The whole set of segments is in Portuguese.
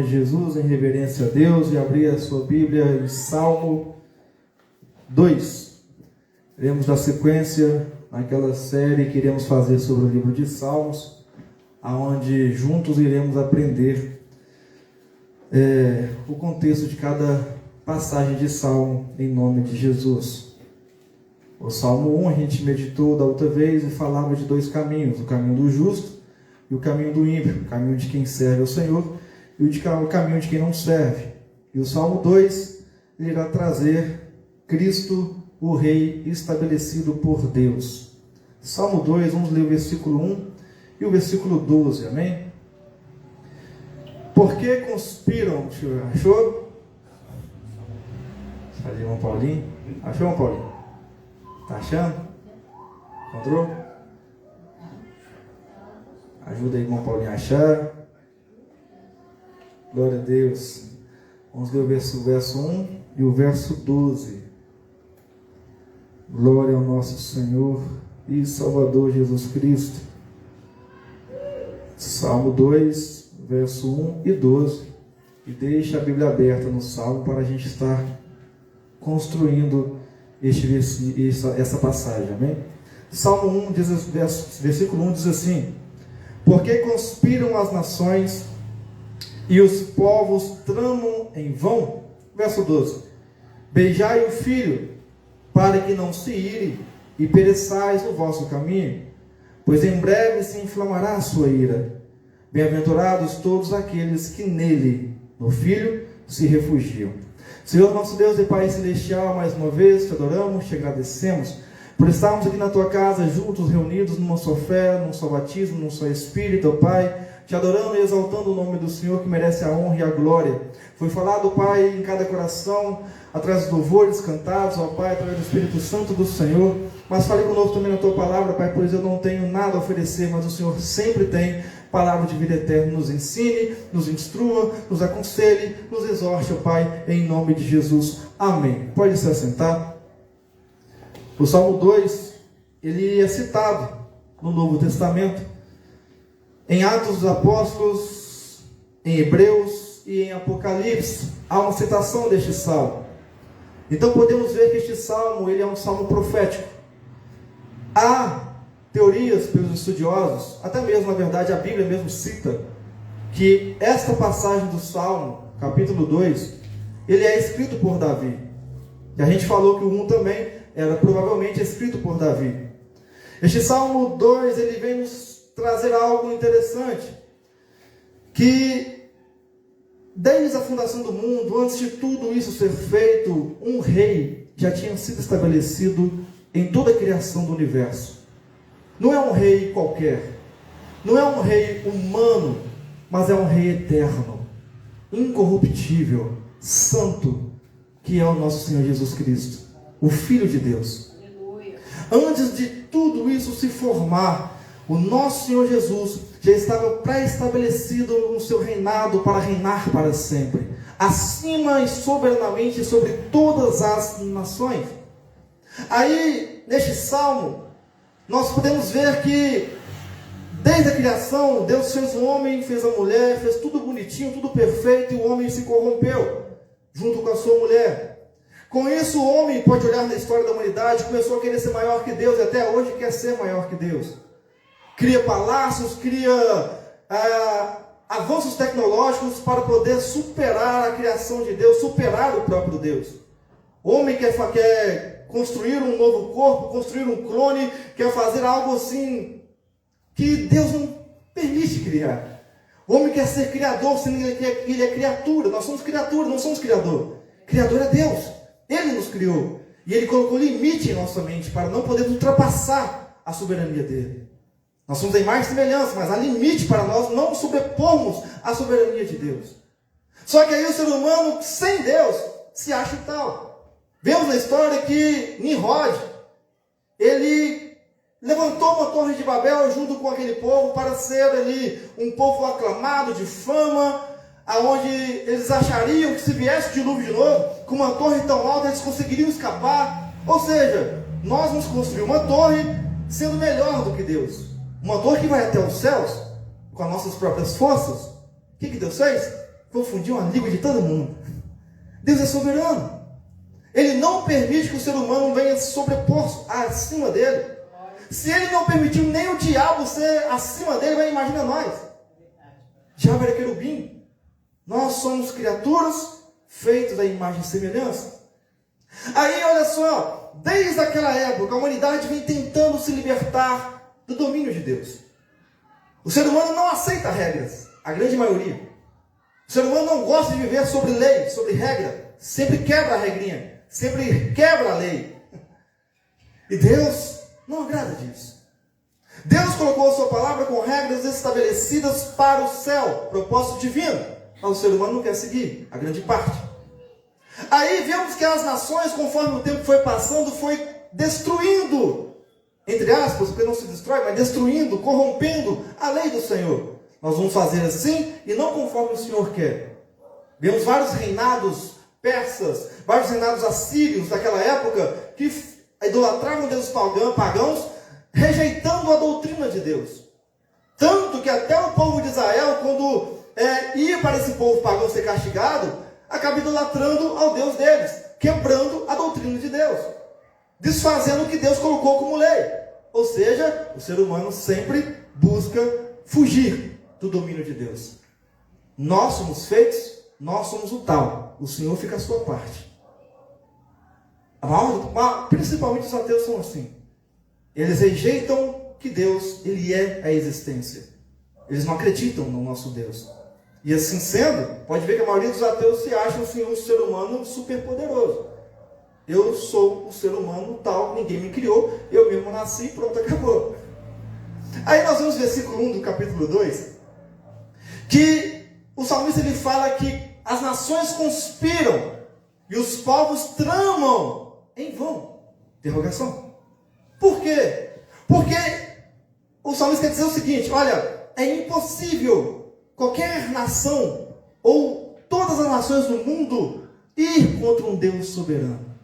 Jesus, em reverência a Deus, e abrir a sua Bíblia em Salmo 2. Iremos dar sequência naquela série que iremos fazer sobre o livro de Salmos, aonde juntos iremos aprender o contexto de cada passagem de Salmo, em nome de Jesus. O Salmo 1 a gente meditou da outra vez e falava de dois caminhos: o caminho do justo e o caminho do ímpio, o caminho de quem serve ao Senhor e o caminho de quem não serve. E o Salmo 2 irá trazer Cristo, o Rei estabelecido por Deus. Salmo 2, vamos ler o versículo 1 e o versículo 12, amém? Por que conspiram? Achou? Cadê o irmão Paulinho? Achou, irmão Paulinho? Está achando? Encontrou? Ajuda aí, irmão Paulinho, a achar. Glória a Deus. Vamos ler o verso 1 e o verso 12. Glória ao nosso Senhor e Salvador Jesus Cristo. Salmo 2, verso 1 e 12. E deixa a Bíblia aberta no Salmo para a gente estar construindo essa passagem, amém? Salmo 1, versículo 1 diz assim: Por que conspiram as nações e os povos tramam em vão? Verso 12: Beijai o filho, para que não se ire, e pereçais no vosso caminho, pois em breve se inflamará a sua ira. Bem-aventurados todos aqueles que nele, no Filho, se refugiam. Senhor nosso Deus e Pai Celestial, mais uma vez te adoramos, te agradecemos por estarmos aqui na tua casa, juntos, reunidos numa só fé, num só batismo, num só Espírito, ó Pai, te adorando e exaltando o nome do Senhor, que merece a honra e a glória. Foi falado, Pai, em cada coração, através dos louvores cantados, ó Pai, através do Espírito Santo do Senhor. Mas fale conosco também na tua palavra, Pai, pois eu não tenho nada a oferecer, mas o Senhor sempre tem palavra de vida eterna. Nos ensine, nos instrua, nos aconselhe, nos exorte, ó Pai, em nome de Jesus. Amém. Pode se assentar. O Salmo 2, ele é citado no Novo Testamento, em Atos dos Apóstolos, em Hebreus e em Apocalipse. Há uma citação deste salmo. Então podemos ver que este salmo, ele é um salmo profético. Há teorias pelos estudiosos, até mesmo, na verdade, a Bíblia mesmo cita, que esta passagem do salmo, capítulo 2, ele é escrito por Davi. E a gente falou que o 1 também era provavelmente escrito por Davi. Este Salmo 2, ele vem nos trazer algo interessante, que desde a fundação do mundo, antes de tudo isso ser feito, um rei já tinha sido estabelecido em toda a criação do universo. Não é um rei qualquer, não é um rei humano, mas é um rei eterno, incorruptível, santo, que é o nosso Senhor Jesus Cristo, o Filho de Deus. Aleluia. Antes de tudo isso se formar, o nosso Senhor Jesus já estava pré-estabelecido no seu reinado para reinar para sempre, acima e soberanamente sobre todas as nações. Aí, neste salmo, nós podemos ver que desde a criação, Deus fez o homem, fez a mulher, fez tudo bonitinho, tudo perfeito, e o homem se corrompeu junto com a sua mulher. Com isso, o homem, pode olhar na história da humanidade, começou a querer ser maior que Deus, e até hoje quer ser maior que Deus. Cria palácios, cria avanços tecnológicos para poder superar a criação de Deus, superar o próprio Deus. O homem quer construir um novo corpo, construir um clone, quer fazer algo assim que Deus não permite criar. O homem quer ser criador, sendo que ele é criatura. Nós somos criatura, não somos criador. Criador é Deus. Ele nos criou. E Ele colocou limite em nossa mente para não podermos ultrapassar a soberania dEle. Nós somos a imagem e semelhança, mas há limite para nós não sobrepormos a soberania de Deus. Só que aí o ser humano, sem Deus, se acha tal. Vemos na história que Nimrod, ele levantou uma torre de Babel junto com aquele povo para ser ali um povo aclamado, de fama, aonde eles achariam que se viesse o dilúvio de novo, com uma torre tão alta, eles conseguiriam escapar. Ou seja, nós vamos construir uma torre sendo melhor do que Deus. Uma torre que vai até os céus, com as nossas próprias forças. O que Deus fez? confundiu a língua de todo mundo. Deus é soberano. Ele não permite que o ser humano venha se sobrepor acima dele. Se ele não permitiu nem o diabo ser acima dele, imagina nós. Diabo era querubim. Nós somos criaturas feitas da imagem e semelhança. Aí, olha só, desde aquela época, a humanidade vem tentando se libertar do domínio de Deus. O ser humano não aceita regras, a grande maioria. O ser humano não gosta de viver sobre lei, sobre regra. Sempre quebra a regrinha, sempre quebra a lei. E Deus não agrada disso. Deus colocou a sua palavra com regras estabelecidas para o céu, propósito divino. Mas o ser humano não quer seguir, a grande parte. Aí vemos que as nações, conforme o tempo foi passando, foi destruindo, entre aspas, porque não se destrói, mas destruindo, corrompendo a lei do Senhor. Nós vamos fazer assim e não conforme o Senhor quer. Vemos vários reinados persas, vários reinados assírios daquela época que idolatravam deuses pagãos, rejeitando a doutrina de Deus. Tanto que até o povo de Israel, quando ia para esse povo pagão ser castigado, acaba idolatrando ao Deus deles, quebrando a doutrina de Deus, desfazendo o que Deus colocou como lei. Ou seja, o ser humano sempre busca fugir do domínio de Deus. Nós somos feitos, nós somos o tal. O Senhor fica à sua parte. Principalmente os ateus são assim. Eles rejeitam que Deus, Ele é a existência. Eles não acreditam no nosso Deus. E assim sendo, pode ver que a maioria dos ateus se acham assim, um ser humano superpoderoso. Eu sou o ser humano tal, ninguém me criou, eu mesmo nasci e pronto, acabou. Aí nós vemos o versículo 1 do capítulo 2, que o salmista ele fala que as nações conspiram e os povos tramam em vão. Interrogação. Por quê? Porque o salmista quer dizer o seguinte, olha, é impossível qualquer nação ou todas as nações do mundo ir contra um Deus soberano.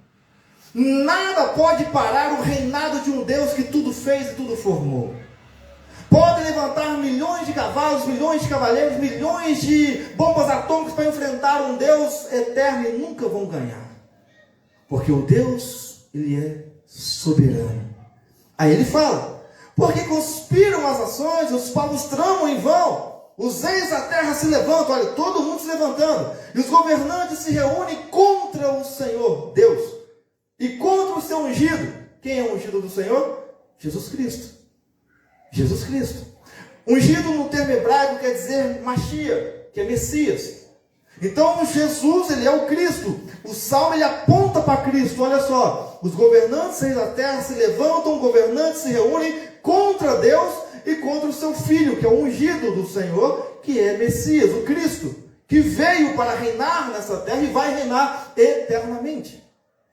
Nada pode parar o reinado de um Deus que tudo fez e tudo formou. Pode levantar milhões de cavalos, milhões de cavaleiros, milhões de bombas atômicas para enfrentar um Deus eterno e nunca vão ganhar. Porque o Deus, Ele é soberano. Aí ele fala, porque conspiram as nações, os povos tramam em vão, os reis da terra se levantam, olha, todo mundo se levantando, e os governantes se reúnem contra o Senhor, Deus, e contra o seu ungido. Quem é o ungido do Senhor? Jesus Cristo. Jesus Cristo. Ungido no termo hebraico quer dizer Mashiach, que é Messias. Então Jesus, ele é o Cristo. O salmo ele aponta para Cristo. Olha só, os governantes reis da terra se levantam, governantes se reúnem contra Deus e contra o seu Filho, que é o ungido do Senhor, que é Messias, o Cristo, que veio para reinar nessa terra e vai reinar eternamente.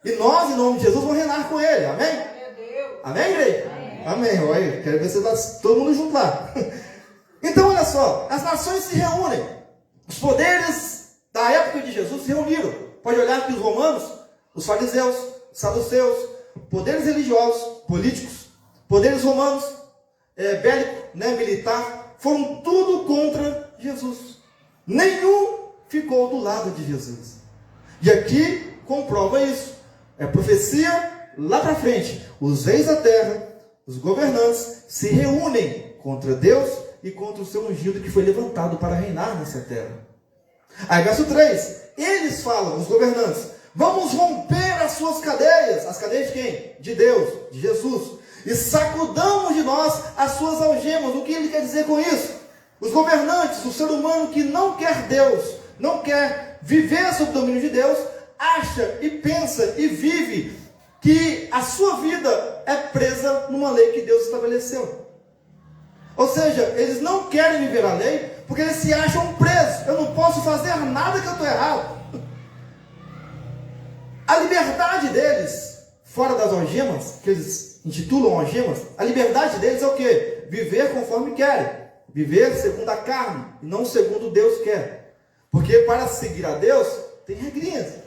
E nós, em nome de Jesus, vamos reinar com Ele. Amém? Amém, igreja? Amém. Olha, quero ver se está todo mundo junto lá. Então, olha só, as nações se reúnem. Os poderes da época de Jesus se reuniram. Pode olhar que os romanos, os fariseus, os saduceus, poderes religiosos, políticos, poderes romanos, bélico, militar, foram tudo contra Jesus. Nenhum ficou do lado de Jesus. E aqui comprova isso. É profecia lá para frente. Os reis da terra, os governantes se reúnem contra Deus e contra o seu ungido que foi levantado para reinar nessa terra. Aí verso 3, eles falam, os governantes, vamos romper as suas cadeias. As cadeias de quem? De Deus, de Jesus. E sacudamos de nós as suas algemas. O que ele quer dizer com isso? Os governantes, o ser humano que não quer Deus, não quer viver sob o domínio de Deus, acha e pensa e vive que a sua vida é presa numa lei que Deus estabeleceu. Ou seja, eles não querem viver a lei porque eles se acham presos. Eu não posso fazer nada que eu estou errado. A liberdade deles, fora das algemas, que eles intitulam algemas, a liberdade deles é o quê? Viver conforme querem. Viver segundo a carne e não segundo Deus quer. Porque para seguir a Deus, tem regrinhas.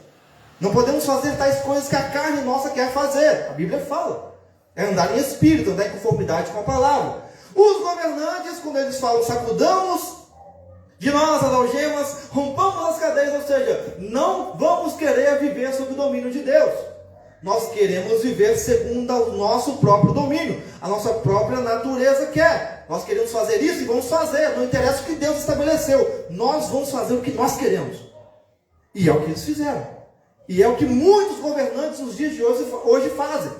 Não podemos fazer tais coisas que a carne nossa quer fazer. A Bíblia fala. É andar em espírito, andar em conformidade com a palavra. Os governantes, quando eles falam sacudamos de nós as algemas, rompamos as cadeias, ou seja, não vamos querer viver sob o domínio de Deus. Nós queremos viver segundo o nosso próprio domínio, a nossa própria natureza quer. Nós queremos fazer isso e vamos fazer, não interessa o que Deus estabeleceu, nós vamos fazer o que nós queremos. E é o que eles fizeram. E é o que muitos governantes nos dias de hoje fazem.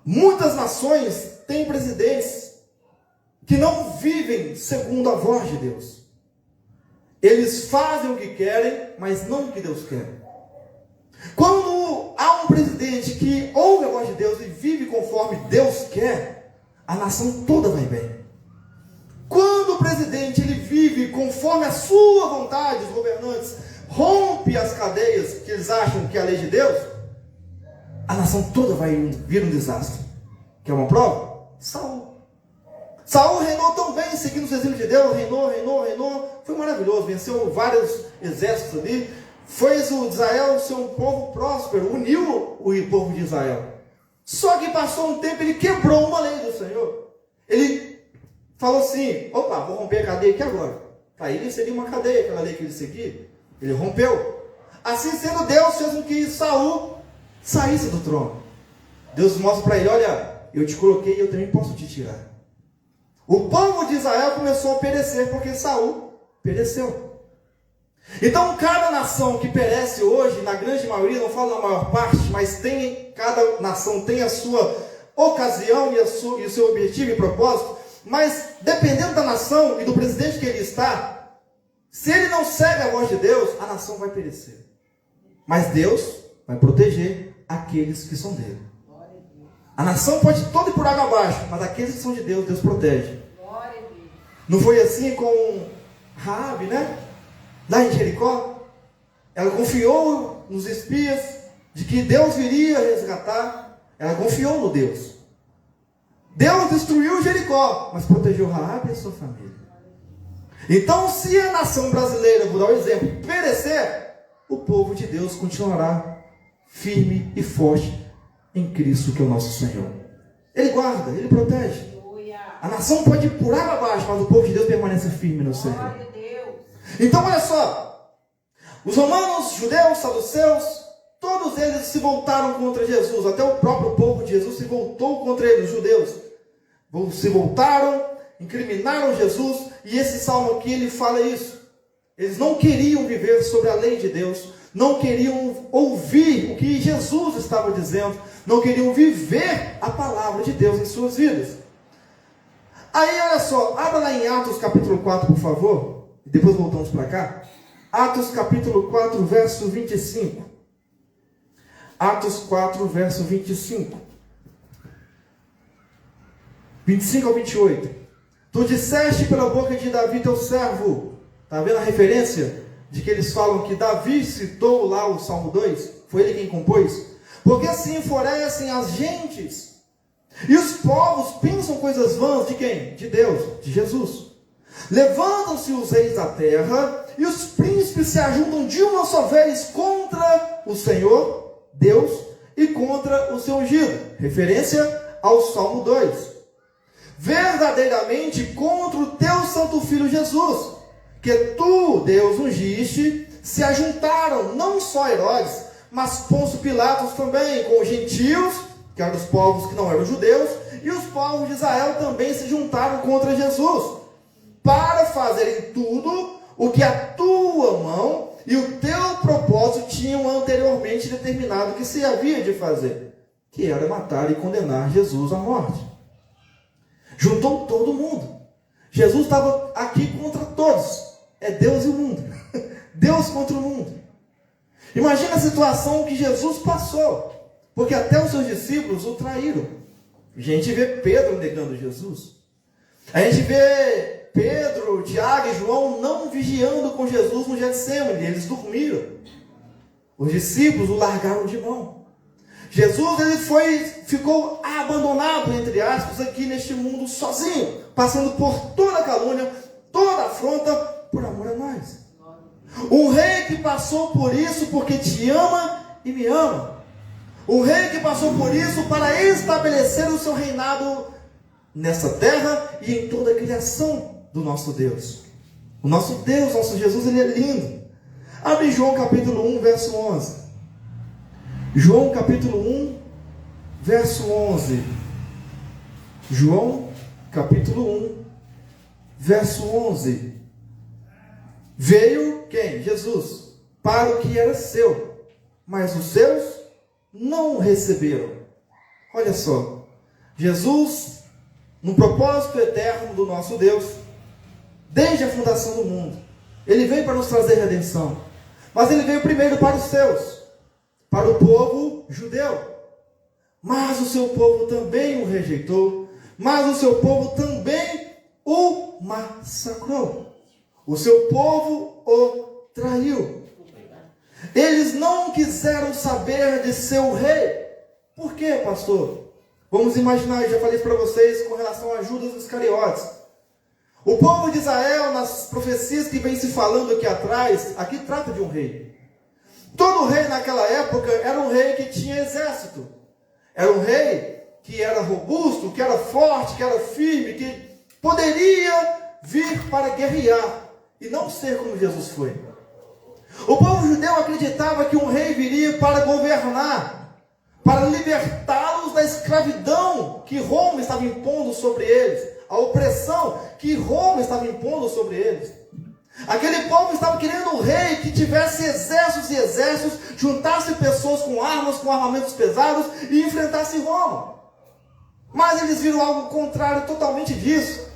Muitas nações têm presidentes que não vivem segundo a voz de Deus. Eles fazem o que querem, mas não o que Deus quer. Quando há um presidente que ouve a voz de Deus e vive conforme Deus quer, a nação toda vai bem. Quando o presidente ele vive conforme a sua vontade, os governantes rompe as cadeias que eles acham que é a lei de Deus, a nação toda vai vir um desastre. Quer uma prova? Saul reinou tão bem, seguindo os desígnios de Deus, reinou, foi maravilhoso, venceu vários exércitos ali, fez o Israel ser um povo próspero, uniu o povo de Israel. Só que passou um tempo, ele quebrou uma lei do Senhor. Ele falou assim, opa, vou romper a cadeia aqui agora. Para ele seria uma cadeia, aquela lei que ele seguia. Ele rompeu. Assim sendo, Deus fez com que Saul saísse do trono. Deus mostra para ele, olha, eu te coloquei e eu também posso te tirar. O povo de Israel começou a perecer porque Saul pereceu. Então, cada nação que perece hoje, na grande maioria, não falo na maior parte, mas cada nação tem a sua ocasião e o seu objetivo e propósito, mas dependendo da nação e do presidente que ele está, se ele não segue a voz de Deus, a nação vai perecer. Mas Deus vai proteger aqueles que são dele. A nação pode toda ir por água abaixo, mas aqueles que são de Deus, Deus protege. Não foi assim com Raabe, né? Lá em Jericó, ela confiou nos espias de que Deus viria resgatar. Ela confiou no Deus. Deus destruiu Jericó, mas protegeu Raabe e a sua família. Então, se a nação brasileira, vou dar um exemplo, perecer, o povo de Deus continuará firme e forte em Cristo, que é o nosso Senhor. Ele guarda, Ele protege. A nação pode ir por água abaixo, mas o povo de Deus permanece firme no Senhor. Então, olha só. Os romanos, judeus, saduceus, todos eles se voltaram contra Jesus. Até o próprio povo de Jesus se voltou contra eles, os judeus. Se voltaram, incriminaram Jesus. E esse salmo aqui, ele fala isso. Eles não queriam viver sobre a lei de Deus. Não queriam ouvir o que Jesus estava dizendo. Não queriam viver a palavra de Deus em suas vidas. Aí, olha só, abra lá em Atos capítulo 4, por favor. E depois voltamos para cá. Atos capítulo 4, verso 25. Atos 4, verso 25. 25 ao 28. Tu disseste pela boca de Davi, teu servo. Está vendo a referência? De que eles falam que Davi citou lá o Salmo 2. Foi ele quem compôs. Porque assim enfurecem as gentes. E os povos pensam coisas vãs de quem? De Deus, de Jesus. Levantam-se os reis da terra, e os príncipes se ajuntam de uma só vez contra o Senhor, Deus, e contra o seu ungido. Referência ao Salmo 2. Verdadeiramente contra o teu santo filho Jesus, que tu, Deus, ungiste, se ajuntaram não só Herodes, mas Pôncio Pilatos também, com os gentios, que eram os povos que não eram judeus, e os povos de Israel também se juntaram contra Jesus, para fazerem tudo o que a tua mão e o teu propósito tinham anteriormente determinado que se havia de fazer, que era matar e condenar Jesus à morte. Juntou todo mundo. Jesus estava aqui contra todos. É Deus e o mundo. Deus contra o mundo. Imagina a situação que Jesus passou. Porque até os seus discípulos o traíram. A gente vê Pedro negando Jesus. A gente vê Pedro, Tiago e João não vigiando com Jesus no Getsêmani. Eles dormiram. Os discípulos o largaram de mão. Jesus ficou abandonado, entre aspas, aqui neste mundo sozinho. Passando por toda a calúnia, toda a afronta, por amor a nós. Um rei que passou por isso porque te ama e me ama. O rei que passou por isso para estabelecer o seu reinado nessa terra e em toda a criação do nosso Deus. O nosso Deus, nosso Jesus, ele é lindo. Abre João capítulo 1, verso 11. João capítulo 1, verso 11. João capítulo 1, verso 11. Veio quem? Jesus, para o que era seu, mas os seus não o receberam. Olha só, Jesus, no propósito eterno do nosso Deus, desde a fundação do mundo, ele veio para nos trazer redenção. Mas ele veio primeiro para os seus, para o povo judeu. Mas o seu povo também o rejeitou, mas o seu povo também o massacrou. O seu povo o traiu. Eles não quiseram saber de seu rei. Por quê, pastor? Vamos imaginar, eu já falei para vocês com relação a Judas Iscariotes. O povo de Israel, nas profecias que vem se falando aqui atrás, aqui trata de um rei. Todo rei naquela época era um rei que tinha exército. Era um rei que era robusto, que era forte, que era firme, que poderia vir para guerrear e não ser como Jesus foi. O povo judeu acreditava que um rei viria para governar, para libertá-los da escravidão que Roma estava impondo sobre eles, a opressão que Roma estava impondo sobre eles. Aquele povo estava querendo um rei que tivesse exércitos e exércitos, juntasse pessoas com armas, com armamentos pesados e enfrentasse Roma. Mas eles viram algo contrário totalmente disso.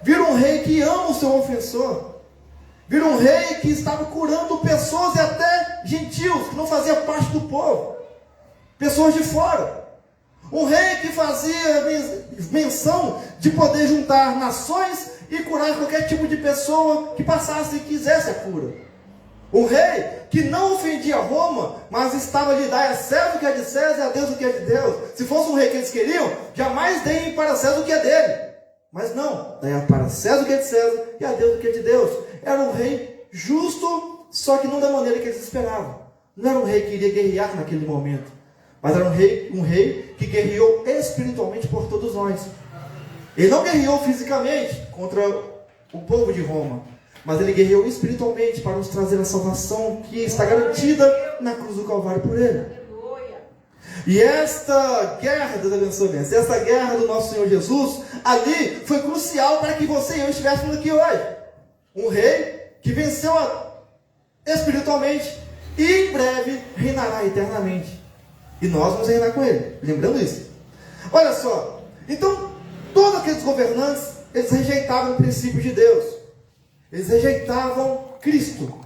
Viram um rei que ama o seu ofensor. Viram um rei que estava curando pessoas e até gentios, que não fazia parte do povo. Pessoas de fora. Um rei que fazia menção de poder juntar nações e curar qualquer tipo de pessoa que passasse e quisesse a cura. Um rei que não ofendia Roma, mas estava de dar a César o que é de César e a Deus o que é de Deus. Se fosse um rei que eles queriam, jamais deem para César o que é dele. Mas não, daí para César o que é de César e a Deus o que é de Deus. Era um rei justo, só que não da maneira que eles esperavam. Não era um rei que iria guerrear naquele momento, mas era um rei que guerreou espiritualmente por todos nós. Ele não guerreou fisicamente contra o povo de Roma, mas ele guerreou espiritualmente para nos trazer a salvação que está garantida na cruz do Calvário por ele. E esta guerra, Deus abençoe, esta guerra do nosso Senhor Jesus, ali foi crucial para que você e eu estivéssemos aqui hoje. Um rei que venceu espiritualmente e em breve reinará eternamente. E nós vamos reinar com ele, lembrando isso. Olha só, então todos aqueles governantes, eles rejeitavam o princípio de Deus. Eles rejeitavam Cristo.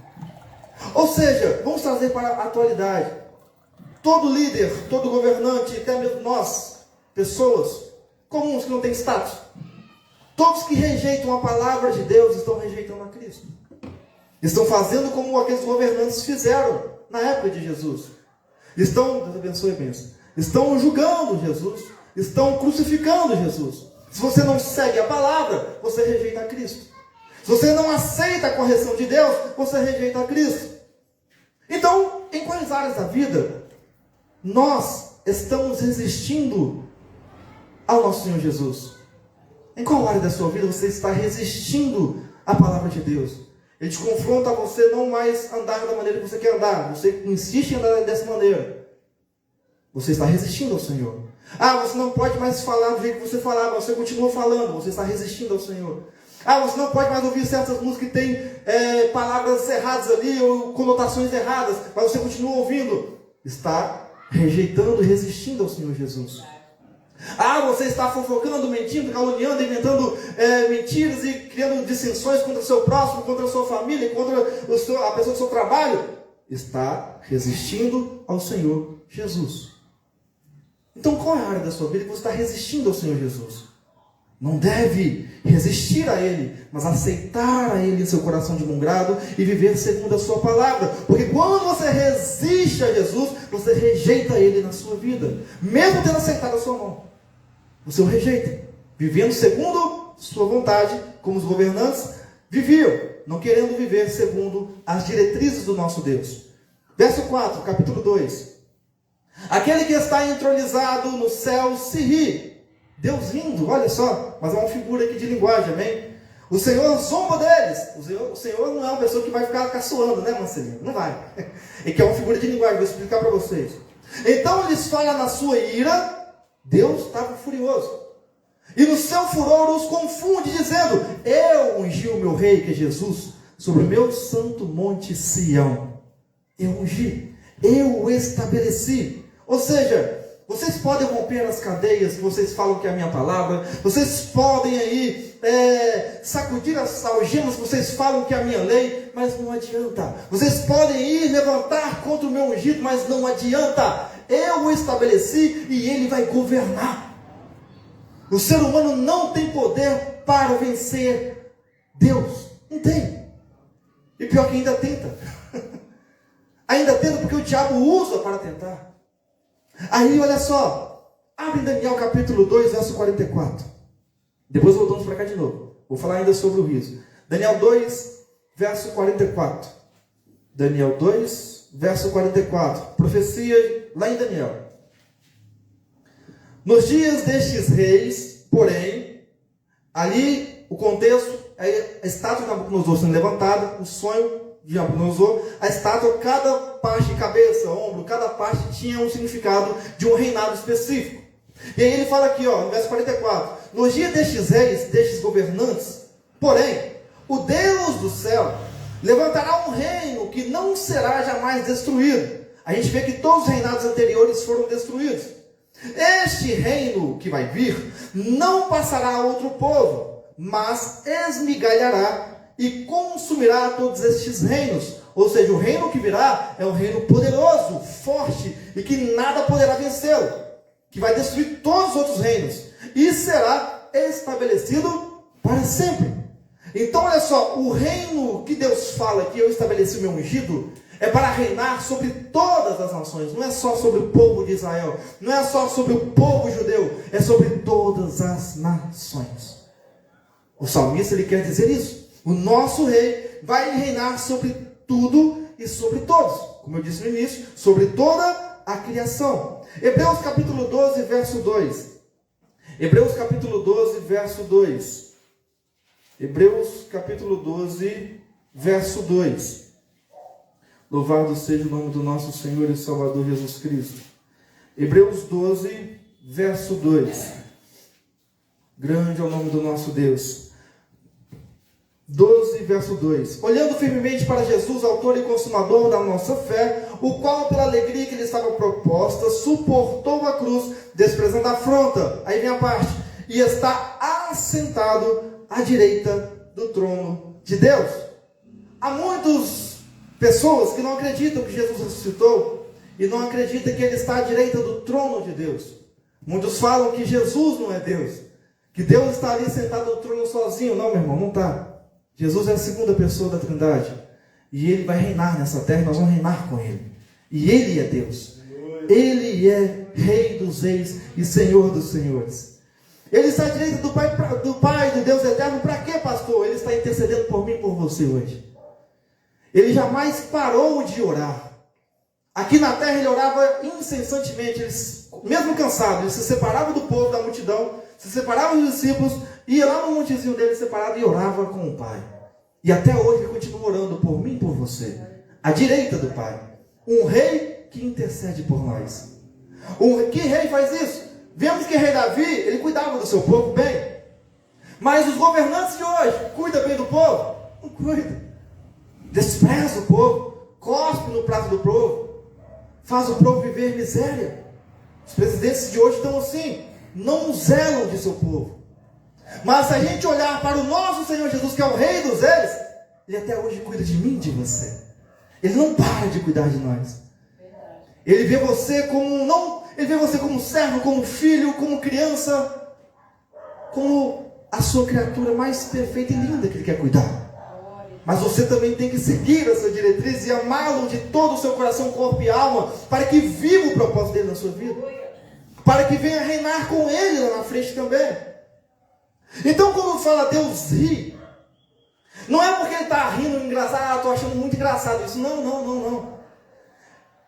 Ou seja, vamos trazer para a atualidade. Todo líder, todo governante, até mesmo nós, pessoas comuns que não têm status, todos que rejeitam a palavra de Deus estão rejeitando a Cristo. Estão fazendo como aqueles governantes fizeram na época de Jesus. Deus abençoe bênção. Estão julgando Jesus, estão crucificando Jesus. Se você não segue a palavra, você rejeita a Cristo. Se você não aceita a correção de Deus, você rejeita a Cristo. Então, em quais áreas da vida nós estamos resistindo ao nosso Senhor Jesus? Em qual área da sua vida você está resistindo à palavra de Deus? Ele te confronta a você não mais andar da maneira que você quer andar. Você insiste em andar dessa maneira. Você está resistindo ao Senhor. Você não pode mais falar do jeito que você falava, você continua falando, você está resistindo ao Senhor. Você não pode mais ouvir certas músicas que têm palavras erradas ali, ou conotações erradas, mas você continua ouvindo. Está rejeitando e resistindo ao Senhor Jesus. Você está fofocando, mentindo, caluniando, inventando mentiras e criando dissensões contra o seu próximo, contra a sua família, contra a pessoa do seu trabalho. Está resistindo ao Senhor Jesus. Então, qual é a área da sua vida que você está resistindo ao Senhor Jesus? Não deve resistir a Ele, mas aceitar a Ele em seu coração de bom grado e viver segundo a sua palavra. Porque quando você resiste a Jesus, você rejeita Ele na sua vida. Mesmo tendo aceitado a sua mão, você o rejeita. Vivendo segundo sua vontade, como os governantes viviam, não querendo viver segundo as diretrizes do nosso Deus. Verso 4, capítulo 2. Aquele que está entronizado no céu se ri. Deus rindo, olha só, mas é uma figura aqui de linguagem, amém? O Senhor zomba deles. O Senhor não é uma pessoa que vai ficar caçoando, né, Marcelinho? Não vai. É que é uma figura de linguagem, vou explicar para vocês. Então eles falam na sua ira, Deus estava furioso. E no seu furor os confunde, dizendo: eu ungi o meu rei, que é Jesus, sobre o meu santo monte Sião. Eu ungi, eu o estabeleci. Ou seja, vocês podem romper as cadeias, que vocês falam que é a minha palavra. Vocês podem aí sacudir as algemas, vocês falam que é a minha lei, mas não adianta. Vocês podem ir levantar contra o meu ungido, mas não adianta. Eu o estabeleci e ele vai governar. O ser humano não tem poder para vencer Deus. Não tem. E pior que ainda tenta. Ainda tenta porque o diabo usa para tentar. Aí, olha só. Abre Daniel capítulo 2, verso 44. Depois voltamos para cá de novo. Vou falar ainda sobre o riso. Daniel 2, verso 44. Daniel 2, verso 44. Profecia lá em Daniel. Nos dias destes reis, porém, ali o contexto é a estátua de Nabucodonosor sendo levantada, o sonho de Nabucodonosor, a estátua, cada parte, cabeça, ombro, cada parte tinha um significado de um reinado específico. E aí ele fala aqui, no verso 44, nos dias destes reis, destes governantes, porém, o Deus do céu levantará um reino que não será jamais destruído. A gente vê que todos os reinados anteriores foram destruídos. Este reino que vai vir não passará a outro povo, mas esmigalhará e consumirá todos estes reinos. Ou seja, o reino que virá é um reino poderoso, forte e que nada poderá vencê-lo, que vai destruir todos os outros reinos e será estabelecido para sempre. Então olha só, o reino que Deus fala que eu estabeleci o meu ungido é para reinar sobre todas as nações. Não é só sobre o povo de Israel, não é só sobre o povo judeu, é sobre todas as nações. O salmista ele quer dizer isso. O nosso rei vai reinar sobre tudo e sobre todos. Como eu disse no início, sobre toda a criação. Hebreus capítulo 12, verso 2. Hebreus capítulo 12, verso 2. Hebreus capítulo 12, verso 2. Louvado seja o nome do nosso Senhor e Salvador Jesus Cristo. Hebreus 12, verso 2. Grande é o nome do nosso Deus. 12, verso 2. Olhando firmemente para Jesus, autor e consumador da nossa fé, o qual, pela alegria que lhe estava proposta, suportou a cruz, desprezando a afronta. Aí vem a parte. E está assentado à direita do trono de Deus. Há muitas pessoas que não acreditam que Jesus ressuscitou e não acreditam que Ele está à direita do trono de Deus. Muitos falam que Jesus não é Deus, que Deus está ali sentado no trono sozinho. Não, meu irmão, não está. Jesus é a segunda pessoa da Trindade. E Ele vai reinar nessa terra, nós vamos reinar com Ele. E Ele é Deus. Ele é Rei dos reis e Senhor dos senhores. Ele está à direita do Pai, do Deus eterno. Para quê, pastor? Ele está intercedendo por mim e por você hoje. Ele jamais parou de orar. Aqui na terra ele orava incessantemente. Ele, mesmo cansado, ele se separava do povo, da multidão, se separava dos discípulos, ia lá no montezinho dele separado e orava com o Pai. E até hoje ele continua orando por mim e por você. À direita do Pai. Um rei que intercede por nós. Que rei faz isso? Vemos que o rei Davi, ele cuidava do seu povo bem. Mas os governantes de hoje, cuidam bem do povo? Não cuidam. Despreza o povo, cospe no prato do povo, faz o povo viver miséria. Os presidentes de hoje estão assim, não zelam de seu povo. Mas se a gente olhar para o nosso Senhor Jesus, que é o Rei dos Reis, Ele até hoje cuida de mim e de você. Ele não para de cuidar de nós. Ele vê você como Ele vê você como servo, como filho, como criança, como a sua criatura mais perfeita e linda que Ele quer cuidar. Mas você também tem que seguir a sua diretriz e amá-lo de todo o seu coração, corpo e alma, para que viva o propósito dele na sua vida. Para que venha reinar com Ele lá na frente também. Então quando fala Deus ri, não é porque Ele está rindo engraçado, estou achando muito engraçado isso. Não.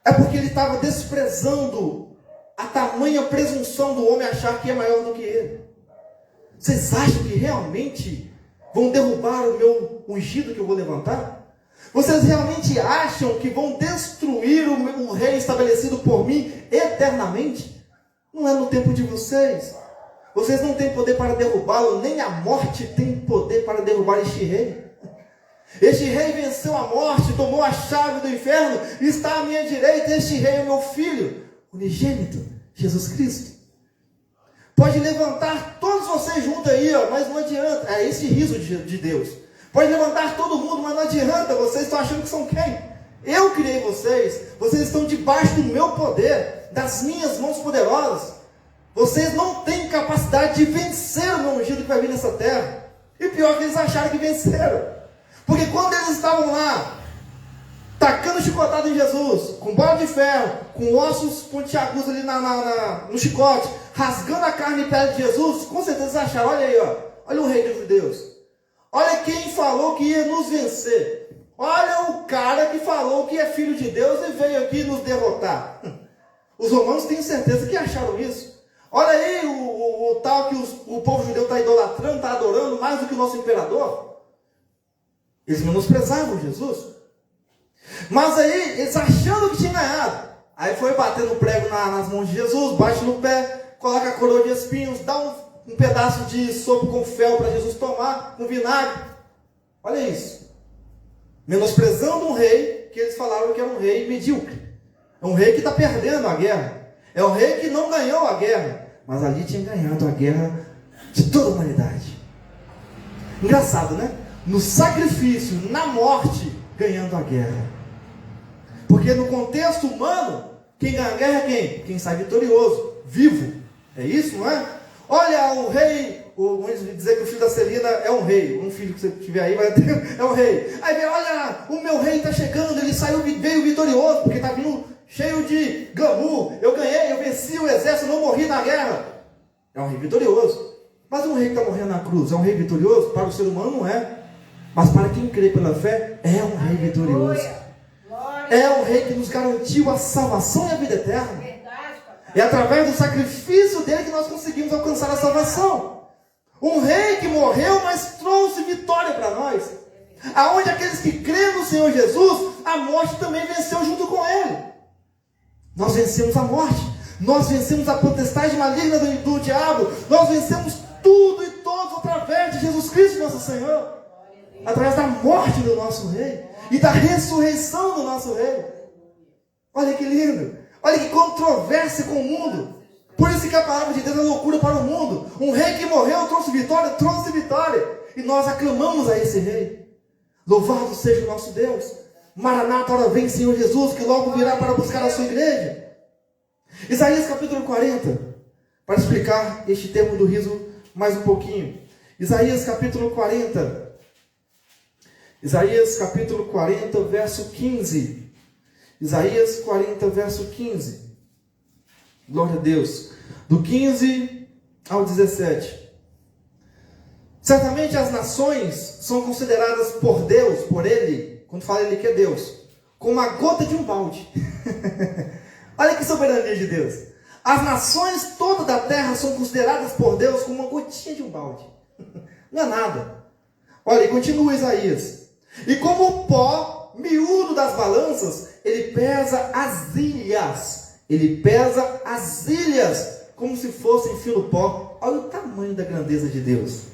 É porque Ele estava desprezando a tamanha presunção do homem achar que é maior do que Ele. Vocês acham que realmente vão derrubar o meu ungido que eu vou levantar? Vocês realmente acham que vão destruir o rei estabelecido por mim eternamente? Não é no tempo de vocês. Vocês não têm poder para derrubá-lo, nem a morte tem poder para derrubar este rei. Este rei venceu a morte, tomou a chave do inferno, e está à minha direita. Este rei é meu filho, unigênito, Jesus Cristo. Pode levantar todos vocês juntos aí, mas não adianta. É esse riso de Deus. Pode levantar todo mundo, mas não adianta. Vocês estão achando que são quem? Eu criei vocês. Vocês estão debaixo do meu poder, das minhas mãos poderosas. Vocês não têm capacidade de vencer o meu ungido que vai vir nessa terra. E pior que eles acharam que venceram. Porque quando eles estavam lá, tacando chicotada em Jesus, com bola de ferro, com ossos pontiagudos ali no chicote, rasgando a carne e pele de Jesus, com certeza acharam, olha aí, olha o rei dos judeus. Olha quem falou que ia nos vencer. Olha o cara que falou que é filho de Deus e veio aqui nos derrotar. Os romanos têm certeza que acharam isso. Olha aí o tal que o povo judeu está idolatrando, está adorando mais do que o nosso imperador. Eles menosprezavam Jesus. Mas aí, eles achando que tinha ganhado. Aí foi batendo prego nas mãos de Jesus, bate no pé, coloca a coroa de espinhos, dá um pedaço de sopa com fel para Jesus tomar, com vinagre. Olha isso. Menosprezando um rei que eles falaram que era um rei medíocre. É um rei que está perdendo a guerra. É um rei que não ganhou a guerra. Mas ali tinha ganhado a guerra de toda a humanidade. Engraçado, né? No sacrifício, na morte, ganhando a guerra. Porque no contexto humano, quem ganha a guerra é quem? Quem sai vitorioso, vivo. É isso, não é? Olha o rei, vamos dizer que o filho da Celina é um rei. Um filho que você tiver aí vai ter, é um rei. Aí vem, olha, o meu rei está chegando, ele veio vitorioso, porque está vindo cheio de glamour. Eu ganhei, eu venci o exército, não morri na guerra. É um rei vitorioso. Mas um rei que está morrendo na cruz é um rei vitorioso? Para o ser humano não é. Mas para quem crê pela fé, é um rei vitorioso. É um rei que nos garantiu a salvação e a vida eterna. É através do sacrifício dele que nós conseguimos alcançar a salvação. Um rei que morreu, mas trouxe vitória para nós. Aonde aqueles que creem no Senhor Jesus, a morte também venceu junto com ele. Nós vencemos a morte. Nós vencemos a potestade maligna do diabo. Nós vencemos tudo e todos através de Jesus Cristo, nosso Senhor. Através da morte do nosso rei e da ressurreição do nosso rei. Olha que lindo. Olha que controvérsia com o mundo. Por isso que a palavra de Deus é loucura para o mundo. Um rei que morreu trouxe vitória. E nós aclamamos a esse rei. Louvado seja o nosso Deus. Maranata, ora vem, Senhor Jesus, que logo virá para buscar a sua igreja. Isaías capítulo 40. Para explicar este termo do riso mais um pouquinho. Isaías capítulo 40. Isaías capítulo 40, verso 15. Isaías 40, verso 15. Glória a Deus. Do 15 ao 17. Certamente as nações são consideradas por Deus, por Ele, quando fala Ele que é Deus, como a gota de um balde. Olha que soberania de Deus. As nações todas da terra são consideradas por Deus como uma gotinha de um balde. Não é nada. Olha, e continua Isaías. E como o pó miúdo das balanças, ele pesa as ilhas. Ele pesa as ilhas como se fossem fio do pó. Olha o tamanho da grandeza de Deus.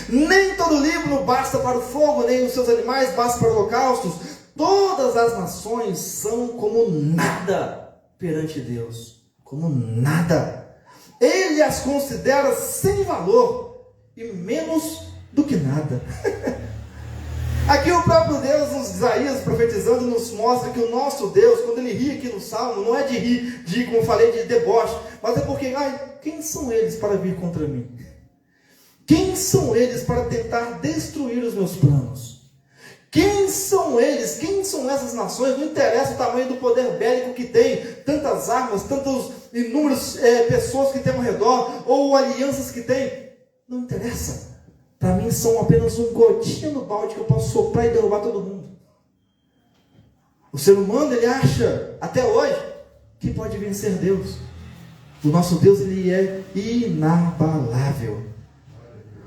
Nem todo livro basta para o fogo, nem os seus animais bastam para holocaustos. Todas as nações são como nada perante Deus. Como nada. Ele as considera sem valor e menos do que nada. Aqui o próprio Deus, nos Isaías, profetizando, nos mostra que o nosso Deus, quando ele ri aqui no Salmo, não é de rir, como eu falei, de deboche, mas é porque, quem são eles para vir contra mim? Quem são eles para tentar destruir os meus planos? Quem são eles? Quem são essas nações? Não interessa o tamanho do poder bélico que tem, tantas armas, tantas inúmeras pessoas que tem ao redor, ou alianças que tem. Não interessa. Para mim são apenas um gotinho no balde que eu posso soprar e derrubar todo mundo. O ser humano, ele acha, até hoje, que pode vencer Deus. O nosso Deus, ele é inabalável.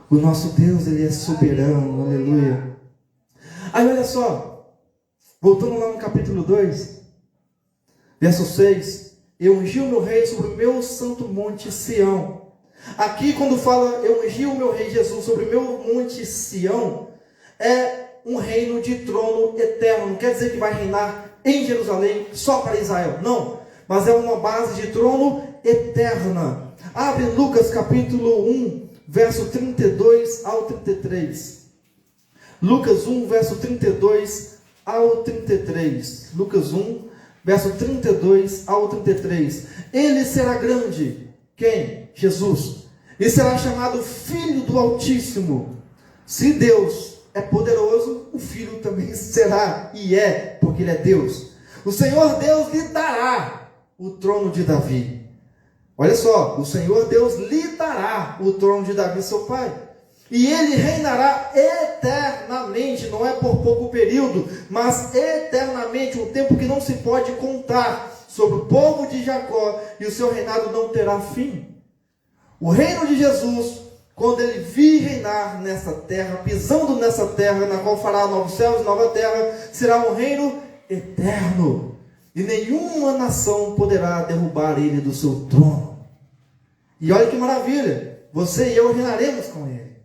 O nosso Deus, Ele é soberano, aleluia. Aí olha só, voltando lá no capítulo 2, verso 6, eu ungi o meu rei sobre o meu santo monte Sião. Aqui quando fala eu ungi o meu rei Jesus sobre o meu monte Sião, é um reino de trono eterno. Não quer dizer que vai reinar em Jerusalém só para Israel, não. Mas é uma base de trono eterna. Abre Lucas capítulo 1, verso 32 ao 33. Lucas 1, verso 32 ao 33. Lucas 1, verso 32 ao 33. Ele será grande. Quem? Jesus. E será chamado Filho do Altíssimo. Se Deus é poderoso, o Filho também será. E é, porque Ele é Deus. O Senhor Deus lhe dará o trono de Davi. Olha só, o Senhor Deus lhe dará o trono de Davi, seu pai. E ele reinará eternamente, não é por pouco período, mas eternamente, um tempo que não se pode contar, sobre o povo de Jacó, e o seu reinado não terá fim. O reino de Jesus, quando ele vir reinar nessa terra, pisando nessa terra, na qual fará novos céus e nova terra, será um reino eterno. E nenhuma nação poderá derrubar ele do seu trono. E olha que maravilha, você e eu reinaremos com ele.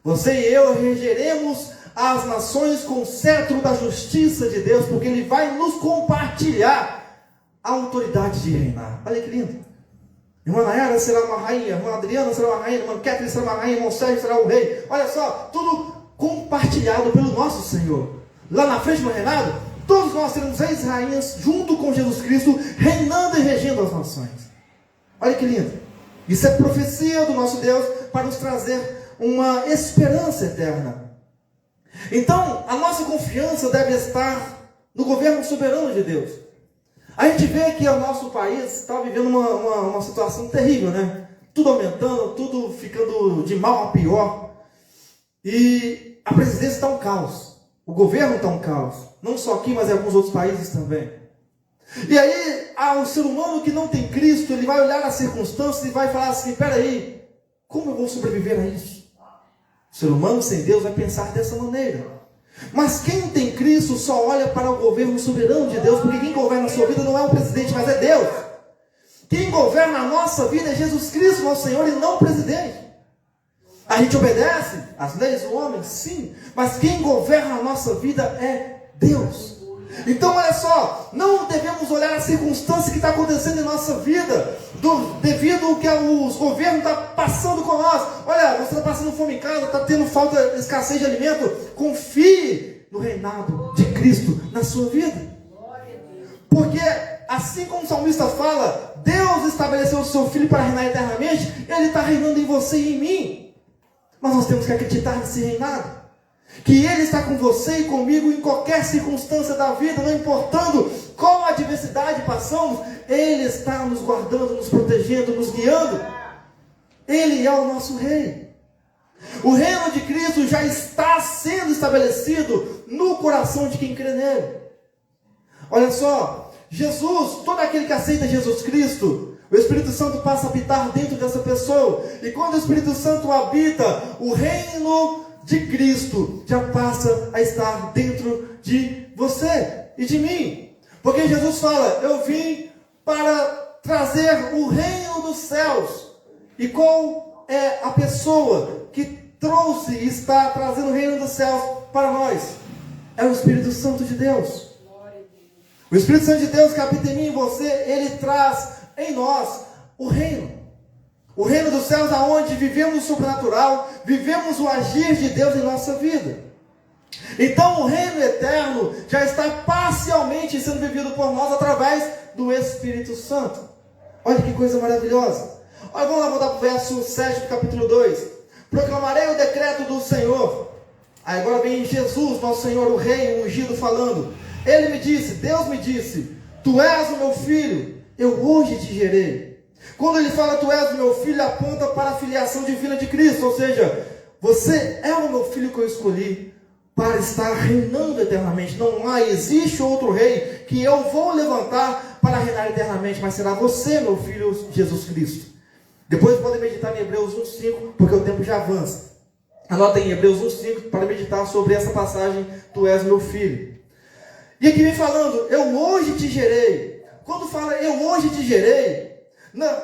Você e eu regeremos as nações com o cetro da justiça de Deus, porque Ele vai nos compartilhar a autoridade de reinar. Olha que lindo. Irmã Nayara será uma rainha, irmã Adriana será uma rainha, irmã Catherine será uma rainha, irmão Sérgio será um rei. Olha só, tudo compartilhado pelo nosso Senhor. Lá na frente, irmão Renato, todos nós seremos reis e rainhas, junto com Jesus Cristo, reinando e regendo as nações. Olha que lindo. Isso é profecia do nosso Deus para nos trazer uma esperança eterna. Então, a nossa confiança deve estar no governo soberano de Deus. A gente vê que o nosso país está vivendo uma situação terrível, né? Tudo aumentando, tudo ficando de mal a pior. E a presidência está um caos. O governo está um caos. Não só aqui, mas em alguns outros países também. E aí, o ser humano que não tem Cristo, ele vai olhar as circunstâncias e vai falar assim, peraí, como eu vou sobreviver a isso? O ser humano sem Deus vai pensar dessa maneira. Mas quem tem Cristo só olha para o governo soberano de Deus, porque quem governa a sua vida não é o presidente, mas é Deus. Quem governa a nossa vida é Jesus Cristo, nosso Senhor, e não o presidente. A gente obedece às leis do homem, sim, mas quem governa a nossa vida é Deus. Então olha só, não devemos olhar a circunstância que está acontecendo em nossa vida, devido ao que os governos estão passando com nós. Olha, você está passando fome em casa, está tendo falta, escassez de alimento. Confie no reinado de Cristo na sua vida. Porque assim como o salmista fala, Deus estabeleceu o seu Filho para reinar eternamente, Ele está reinando em você e em mim. Mas nós temos que acreditar nesse reinado. Que Ele está com você e comigo em qualquer circunstância da vida, não importando qual adversidade passamos, Ele está nos guardando, nos protegendo, nos guiando. Ele é o nosso Rei. O reino de Cristo já está sendo estabelecido no coração de quem crê nele. Olha só, Jesus, todo aquele que aceita Jesus Cristo, o Espírito Santo passa a habitar dentro dessa pessoa. E quando o Espírito Santo habita, o reino de Cristo já passa a estar dentro de você e de mim. Porque Jesus fala, eu vim para trazer o reino dos céus. E qual é a pessoa que trouxe e está trazendo o reino dos céus para nós? É o Espírito Santo de Deus. O Espírito Santo de Deus que habita em mim e você, ele traz em nós o reino. O reino dos céus, aonde vivemos o sobrenatural, vivemos o agir de Deus em nossa vida. Então o reino eterno já está parcialmente sendo vivido por nós através do Espírito Santo. Olha que coisa maravilhosa. Olha, vamos lá voltar para o verso 7 do capítulo 2. Proclamarei o decreto do Senhor. Aí agora vem Jesus, nosso Senhor, o Rei, o ungido, falando. Ele me disse, Deus me disse, tu és o meu filho, eu hoje te gerei. Quando ele fala, tu és o meu filho, aponta para a filiação divina de Cristo. Ou seja, você é o meu filho que eu escolhi para estar reinando eternamente. Não existe outro rei que eu vou levantar para reinar eternamente, mas será você, meu filho, Jesus Cristo. Depois podem meditar em Hebreus 1:5, porque o tempo já avança. Anota em Hebreus 1:5 para meditar sobre essa passagem, tu és meu filho. E aqui vem falando, eu hoje te gerei. Quando fala eu hoje te gerei,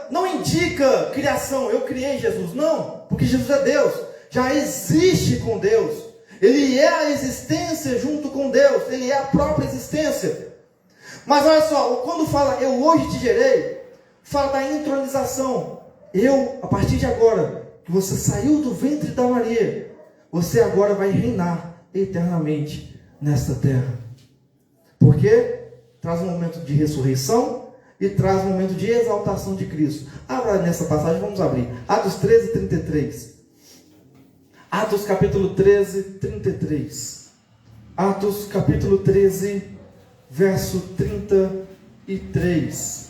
não indica criação, eu criei Jesus, não, porque Jesus é Deus, já existe com Deus, Ele é a existência junto com Deus, Ele é a própria existência. Mas olha só, quando fala eu hoje te gerei, fala da entronização. Eu, a partir de agora, que você saiu do ventre da Maria, você agora vai reinar eternamente nesta terra. Porque traz um momento de ressurreição e traz um momento de exaltação de Cristo. Abra nessa passagem, vamos abrir. Atos 13, 33. Atos capítulo 13, 33. Atos capítulo 13, verso 33.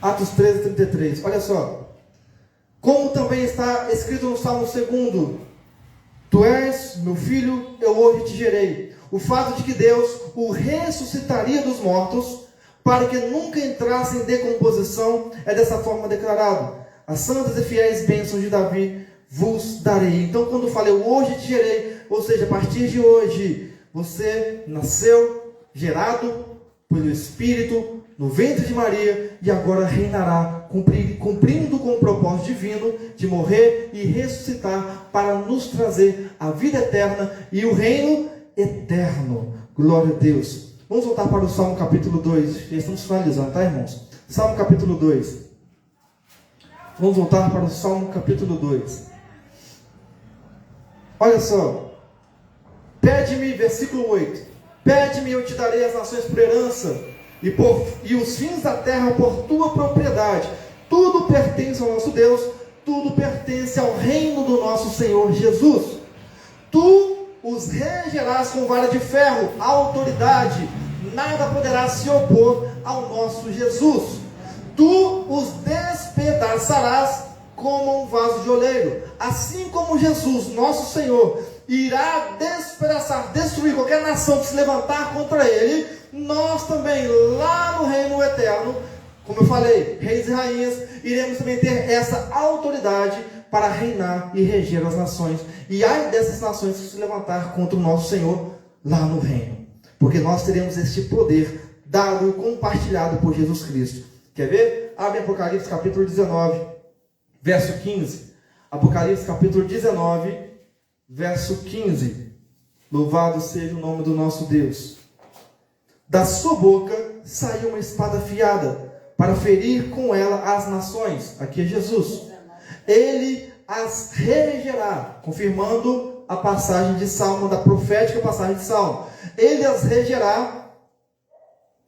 Atos 13, 33. Olha só. Como também está escrito no Salmo 2: Tu és meu filho, eu hoje te gerei. O fato de que Deus o ressuscitaria dos mortos, para que nunca entrasse em decomposição, é dessa forma declarado: as santas e fiéis bênçãos de Davi vos darei. Então, quando falei hoje te gerei, ou seja, a partir de hoje, você nasceu, gerado pelo Espírito, no ventre de Maria, e agora reinará, cumprindo com o propósito divino de morrer e ressuscitar para nos trazer a vida eterna e o reino eterno. Glória a Deus. Vamos voltar para o Salmo capítulo 2. Já estamos finalizando, tá, irmãos? Salmo capítulo 2. Vamos voltar para o Salmo capítulo 2. Olha só. Pede-me, versículo 8. Pede-me, eu te darei as nações por herança, e os fins da terra por tua propriedade. Tudo pertence ao nosso Deus, tudo pertence ao reino do nosso Senhor Jesus. Tu os regerás com vara de ferro, a autoridade, nada poderá se opor ao nosso Jesus. Tu os despedaçarás como um vaso de oleiro, assim como Jesus, nosso Senhor, irá despedaçar, destruir qualquer nação que se levantar contra ele. Nós também, lá no reino eterno, como eu falei, reis e rainhas, iremos também ter essa autoridade para reinar e reger as nações. E ai dessas nações que se levantar contra o nosso Senhor lá no reino, porque nós teremos este poder dado e compartilhado por Jesus Cristo. Quer ver? Abre Apocalipse capítulo 19, verso 15. Apocalipse capítulo 19, verso 15. Louvado seja o nome do nosso Deus. Da sua boca saiu uma espada afiada, para ferir com ela as nações. Aqui é Jesus. Ele as regerá, confirmando a passagem de Salmo, da profética passagem de Salmo. Ele as regerá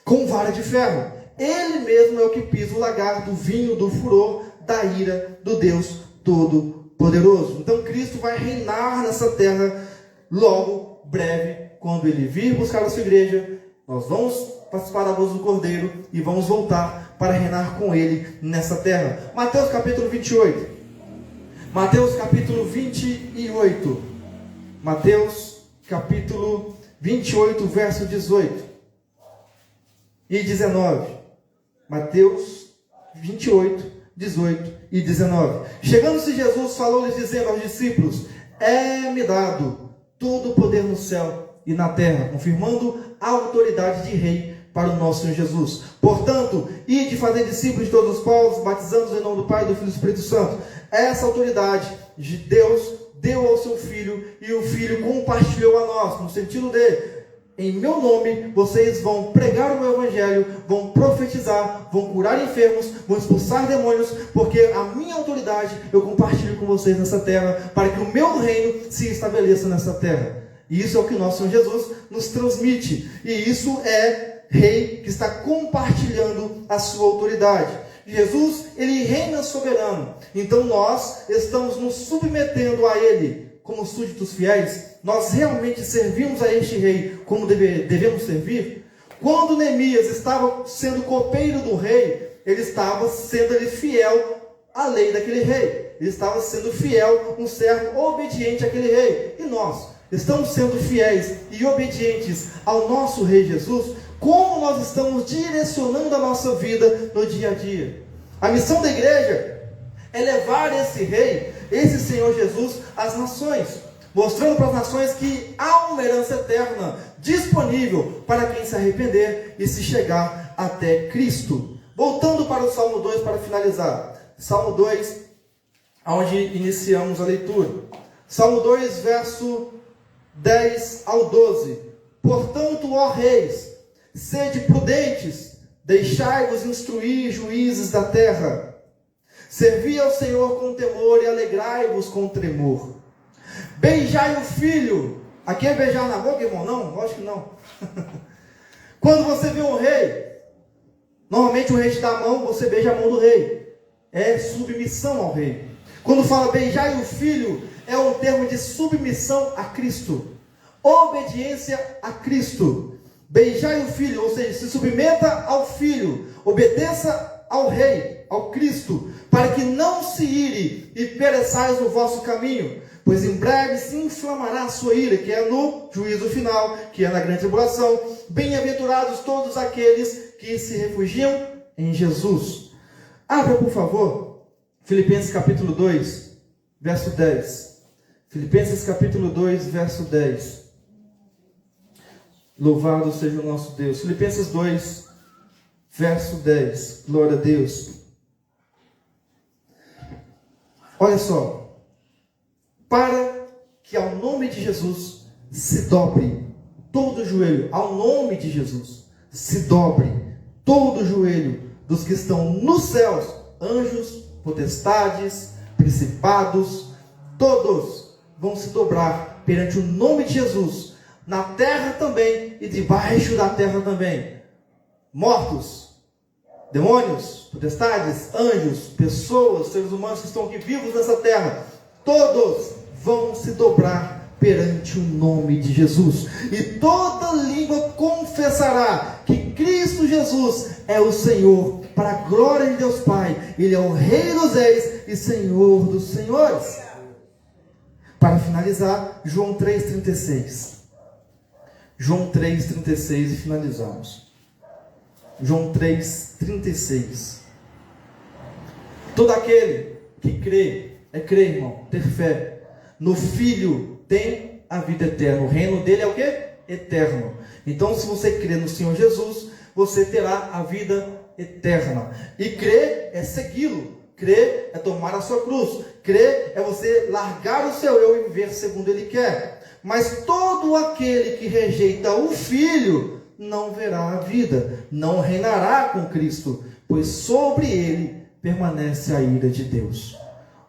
com vara de ferro. Ele mesmo é o que pisa o lagar do vinho do furor da ira do Deus Todo-Poderoso. Então Cristo vai reinar nessa terra logo, breve, quando Ele vir buscar a sua igreja. Nós vamos participar da voz do Cordeiro e vamos voltar para reinar com Ele nessa terra. Mateus capítulo 28. Mateus capítulo 28. Mateus capítulo 28, verso 18 e 19. Mateus 28, 18 e 19. Chegando-se Jesus, falou-lhes dizendo aos discípulos: é-me dado todo o poder no céu e na terra, confirmando a autoridade de rei para o nosso Senhor Jesus. Portanto, ide fazer discípulos de todos os povos, batizando-os em nome do Pai, do Filho e do Espírito Santo. Essa autoridade de Deus deu ao seu Filho, e o Filho compartilhou a nós, no sentido de: em meu nome, vocês vão pregar o meu evangelho, vão profetizar, vão curar enfermos, vão expulsar demônios, porque a minha autoridade eu compartilho com vocês nessa terra, para que o meu reino se estabeleça nessa terra. E isso é o que nosso Senhor Jesus nos transmite. E isso é rei que está compartilhando a sua autoridade. Jesus, ele reina soberano. Então nós estamos nos submetendo a ele como súditos fiéis. Nós realmente servimos a este rei como devemos servir? Quando Neemias estava sendo copeiro do rei, ele estava sendo fiel à lei daquele rei. Ele estava sendo fiel, um servo obediente àquele rei. E nós estamos sendo fiéis e obedientes ao nosso rei Jesus? Como nós estamos direcionando a nossa vida no dia a dia? A missão da igreja é levar esse rei, esse Senhor Jesus, às nações. mostrando para as nações que há uma herança eterna disponível para quem se arrepender e se chegar até Cristo. Voltando para o Salmo 2 para finalizar. Salmo 2, onde iniciamos a leitura. Salmo 2, verso 10 ao 12. Portanto, ó reis, sede prudentes, deixai-vos instruir, juízes da terra. Servi ao Senhor com temor e alegrai-vos com tremor. Beijai o filho. Aqui é beijar na boca, irmão? Não, lógico que não. Quando você vê um rei, normalmente o rei te dá a mão, você beija a mão do rei. É submissão ao rei. Quando fala beijai o filho, é um termo de submissão a Cristo. Obediência a Cristo. Beijai o filho, ou seja, se submeta ao filho. Obedeça ao rei, ao Cristo, para que não se ire e pereçais no vosso caminho, pois em breve se inflamará a sua ira, que é no juízo final, que é na grande tribulação. Bem-aventurados todos aqueles que se refugiam em Jesus. Abra, por favor, Filipenses capítulo 2, verso 10. Filipenses capítulo 2, verso 10. Louvado seja o nosso Deus. Filipenses 2, verso 10. Glória a Deus. Olha só. Para que ao nome de Jesus se dobre todo o joelho. Ao nome de Jesus se dobre todo o joelho dos que estão nos céus. Anjos, potestades, principados. Todos vão se dobrar perante o nome de Jesus. Na terra também e debaixo da terra também. Mortos, demônios, potestades, anjos, pessoas, seres humanos que estão aqui vivos nessa terra, todos vão se dobrar perante o nome de Jesus. E toda língua confessará que Cristo Jesus é o Senhor, para a glória de Deus Pai. Ele é o Rei dos Reis e Senhor dos Senhores. Para finalizar, João 3,36. João 3,36 e finalizamos. João 3,36. Todo aquele que crê, crer, irmão, ter fé no Filho, tem a vida eterna. O reino dele é o quê? Eterno. Então, se você crer no Senhor Jesus, você terá a vida eterna. E crer é segui-lo. Crer é tomar a sua cruz. Crer é você largar o seu eu e viver segundo ele quer. Mas todo aquele que rejeita o Filho não verá a vida, não reinará com Cristo, pois sobre ele permanece a ira de Deus.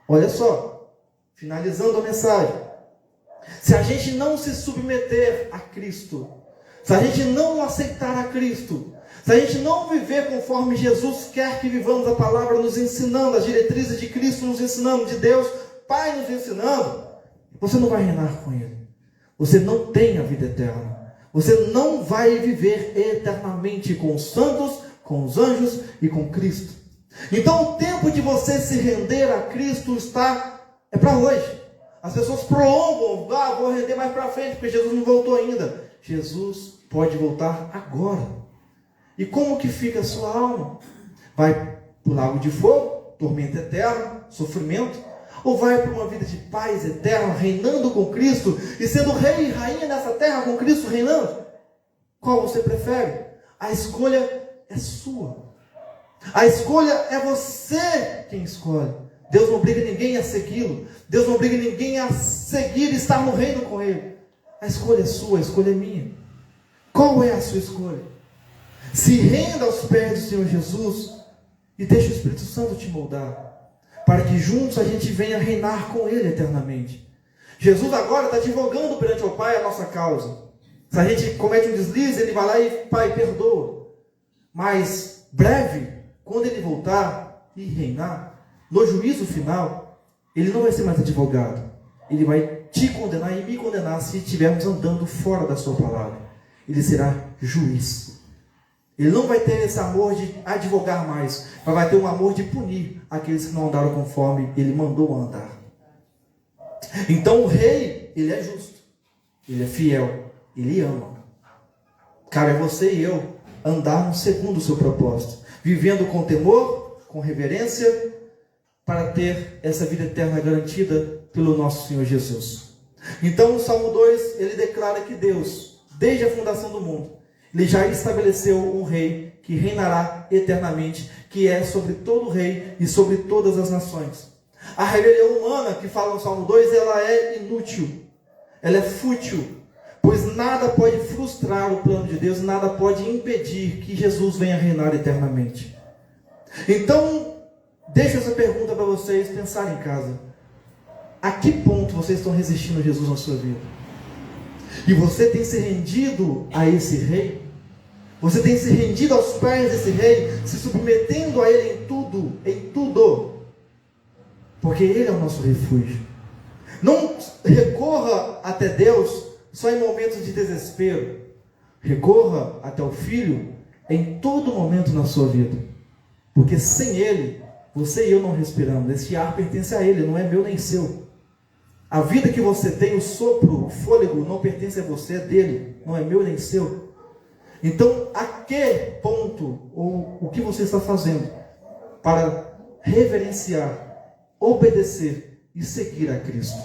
Olha só, finalizando a mensagem. Se a gente não se submeter a Cristo, se a gente não aceitar a Cristo, se a gente não viver conforme Jesus quer que vivamos, a palavra nos ensinando, as diretrizes de Cristo nos ensinando, de Deus Pai nos ensinando, você não vai reinar com ele. Você não tem a vida eterna. Você não vai viver eternamente com os santos, com os anjos e com Cristo. Então o tempo de você se render a Cristo é para hoje. As pessoas prolongam, vou render mais para frente, porque Jesus não voltou ainda. Jesus pode voltar agora. E como que fica a sua alma? Vai para o lago de fogo, tormento eterno, sofrimento? Ou vai para uma vida de paz eterna, reinando com Cristo e sendo rei e rainha nessa terra com Cristo reinando? Qual você prefere? A escolha é sua. A escolha é você quem escolhe. Deus não obriga ninguém a segui-lo. Deus não obriga ninguém a seguir e estar no reino com ele. A escolha é sua, a escolha é minha. Qual é a sua escolha? Se renda aos pés do Senhor Jesus e deixe o Espírito Santo te moldar, para que juntos a gente venha reinar com ele eternamente. Jesus agora está advogando perante o Pai a nossa causa. Se a gente comete um deslize, ele vai lá e, Pai, perdoa. Mas, breve, quando ele voltar e reinar, no juízo final, ele não vai ser mais advogado. Ele vai te condenar e me condenar se estivermos andando fora da sua palavra. Ele será juiz. Ele não vai ter esse amor de advogar mais, mas vai ter um amor de punir aqueles que não andaram conforme ele mandou andar. Então o rei, ele é justo, ele é fiel, ele ama. Cabe a você e eu andarmos segundo o seu propósito, vivendo com temor, com reverência, para ter essa vida eterna garantida pelo nosso Senhor Jesus. Então o Salmo 2, ele declara que Deus, desde a fundação do mundo, ele já estabeleceu um rei que reinará eternamente, que é sobre todo rei e sobre todas as nações. A rebelião humana, que fala no Salmo 2, ela é inútil, ela é fútil, pois nada pode frustrar o plano de Deus, nada pode impedir que Jesus venha reinar eternamente. Então, deixo essa pergunta para vocês pensarem em casa. A que ponto vocês estão resistindo a Jesus na sua vida? E você tem se rendido a esse rei? Você tem se rendido aos pés desse rei, se submetendo a ele em tudo, porque ele é o nosso refúgio. Não recorra até Deus só em momentos de desespero. Recorra até o Filho em todo momento na sua vida, porque sem ele, você e eu não respiramos. Este ar pertence a ele, não é meu nem seu. A vida que você tem, o sopro, o fôlego, não pertence a você, é dele, não é meu nem seu. Então, a que ponto, ou o que você está fazendo para reverenciar, obedecer e seguir a Cristo?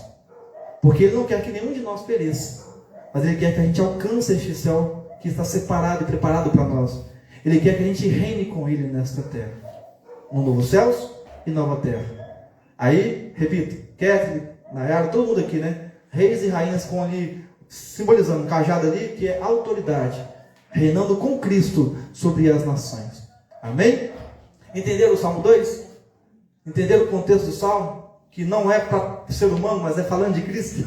Porque Ele não quer que nenhum de nós pereça, mas Ele quer que a gente alcance este céu que está separado e preparado para nós. Ele quer que a gente reine com Ele nesta terra, no novo céus e nova terra. Aí, repito, Catherine, Nayara, todo mundo aqui, né? Reis e rainhas com ali, simbolizando um cajado ali, que é autoridade, reinando com Cristo sobre as nações. Amém? Entenderam o Salmo 2? Entenderam o contexto do Salmo? Que não é para o ser humano, mas é falando de Cristo.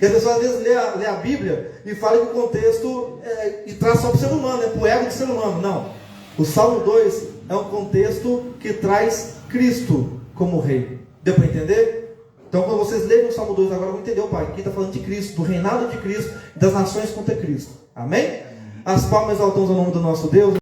E as pessoas às vezes lê a Bíblia e falam que o contexto e traz só para o ser humano, para o ego do ser humano. Não. O Salmo 2 é um contexto que traz Cristo como rei. Deu para entender? Então, quando vocês lerem o Salmo 2 agora, vão entender, pai, aqui está falando de Cristo, do reinado de Cristo, das nações contra Cristo. Amém? As palmas exaltamos o nome do nosso Deus.